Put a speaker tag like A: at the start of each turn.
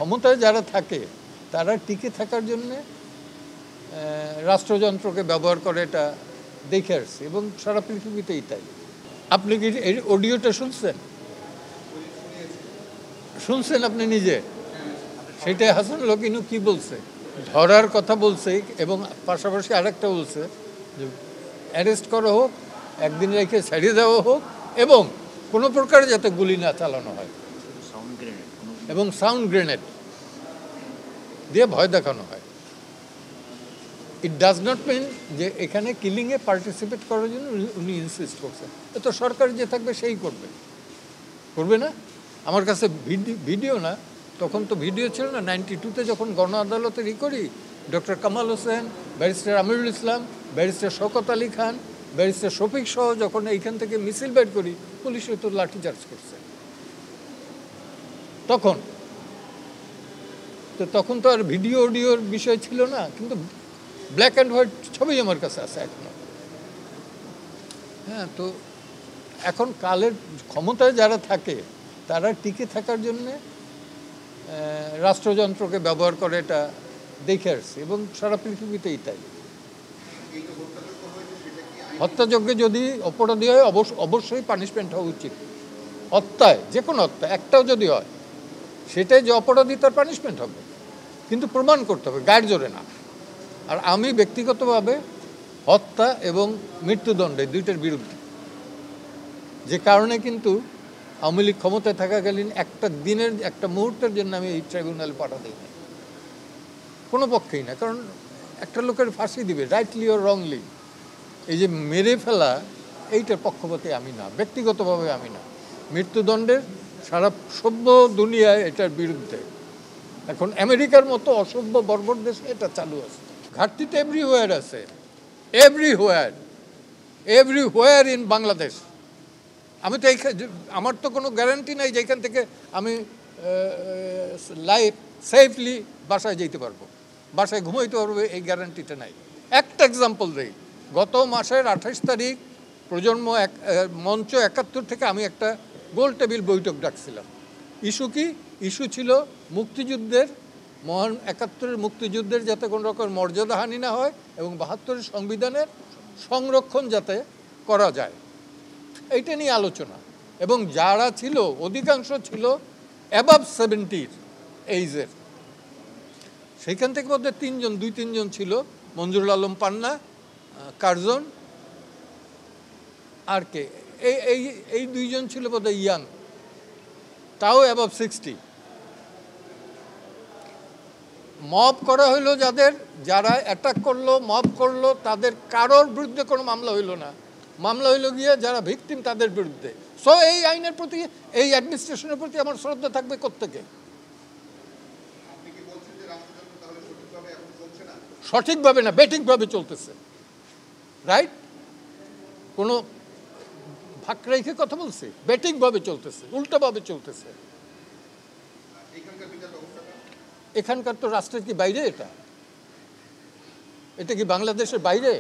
A: ক্ষমতায় যারা থাকে তারা টিকে থাকার জন্যে রাষ্ট্রযন্ত্রকে ব্যবহার করে, এটা দেখে আসছে এবং সারা পৃথিবীতেই তাই। আপনি কি এই অডিওটা শুনছেন আপনি নিজে? সেটা হাসান লকিনু কি বলছে, ধরার কথা বলছে এবং পাশাপাশি আরেকটা বলছে যে অ্যারেস্ট করা হোক, একদিন রেখে ছাড়িয়ে দেওয়া হোক এবং কোনো প্রকার যাতে গুলি না চালানো হয় এবং সাউন্ড গ্রেনেড দিয়ে ভয় দেখানো হয়। ইট ডাজ নট মিন যে এখানে কিলিংয়ে পার্টিসিপেট করার জন্য উনি ইনসিস্ট করছেন। তো সরকার যে থাকবে সেই করবে না। আমার কাছে ভিডিও না, তখন তো ভিডিও ছিল না। 92-তে যখন গণ আদালতের করি, doctor Kamal Hossain, barrister Amirul Islam, barrister Shawkat Ali Khan, barrister Shafiq সহ যখন এইখান থেকে মিছিল বের করি, পুলিশে তো লাঠিচার্জ করছে। তখন তো আর ভিডিও অডিওর বিষয় ছিল না, কিন্তু ব্ল্যাক অ্যান্ড হোয়াইট ছবি আমার কাছে আছে এখনো। হ্যাঁ, তো এখন কালের ক্ষমতায় যারা থাকে তারা টিকে থাকার জন্যে রাষ্ট্রযন্ত্রকে ব্যবহার করে, এটা দেখে আসছে এবং সারা পৃথিবীতেই তাই। হত্যাযজ্ঞে যদি অপরাধী হয় অবশ্যই পানিশমেন্ট হওয়া উচিত। হত্যায়, যে কোনো হত্যা একটাও যদি হয়, সেটাই যে অপরাধী তার পানিশমেন্ট হবে, কিন্তু প্রমাণ করতে হবে, গায়ের জোরে না। আর আমি ব্যক্তিগতভাবে হত্যা এবং মৃত্যুদণ্ডে দুইটার বিরুদ্ধে। যে কারণে কিন্তু আওয়ামী লীগ ক্ষমতায় থাকাকালীন একটা মুহূর্তের জন্য আমি এই ট্রাইব্যুনালে পাঠা দিই না, কোনো পক্ষেই না। কারণ একটা লোকের ফাঁসি দিবে, রাইটলি ও রংলি, এই যে মেরে ফেলা, এইটার পক্ষপাতে আমি না, ব্যক্তিগতভাবে আমি না। মৃত্যুদণ্ডের সারা সভ্য দুনিয়ায় এটার বিরুদ্ধে। এখন আমেরিকার মতো অসভ্য বর্বর দেশে এটা চালু আছে। ঘাটতি তো এভরিহোয়ার আছে, এভরিহোয়ার ইন বাংলাদেশ। আমি তো আমার তো কোনো গ্যারান্টি নাই যে এখান থেকে আমি সেফলি বাসায় যেতে পারবো, বাসায় ঘুমাইতে পারবো, এই গ্যারান্টিটা নাই। একটা এক্সাম্পল দিই, গত মাসের 28 তারিখ প্রজন্ম মঞ্চ 71 থেকে আমি একটা গোল টেবিল বৈঠক ডাকছিলাম। ইস্যু কি? ইস্যু ছিল মুক্তিযুদ্ধের, মহান 71-এর মুক্তিযুদ্ধের যাতে কোনো রকম মর্যাদাহানি না হয় এবং 72-এর সংবিধানের সংরক্ষণ যাতে করা যায়, এইটা নিয়ে আলোচনা। এবং যারা ছিল অধিকাংশ ছিল অ্যাবাভ 70 এইজের। সেইখান থেকে মধ্যে 2-3 জন ছিল, মঞ্জুরুল আলম পান্না, কার্জন, আর কে, এই 2 জন ছিল বোধহয় ইয়াং, তাও অ্যাবাভ 60। মব করা হইলো, যারা অ্যাটাক করলো, মব করলো, তাদের কারোর বিরুদ্ধে কোনো মামলা হইল না। মামলা হইল গিয়ে যারা ভিকটিম তাদের বিরুদ্ধে। সো এই আইনের প্রতি, এই অ্যাডমিনিস্ট্রেশনের প্রতি আমার শ্রদ্ধা থাকবে কোত্থেকে? সঠিকভাবে না, বেঠিকভাবে চলতেছে। রাইট? কোনো ভাগ রেখে কথা বলছি? বেঠিকভাবে চলতেছে, উল্টাভাবে চলতেছে। এখানকার তো রাষ্ট্রের কি বাইরে? এটা কি বাংলাদেশের বাইরে?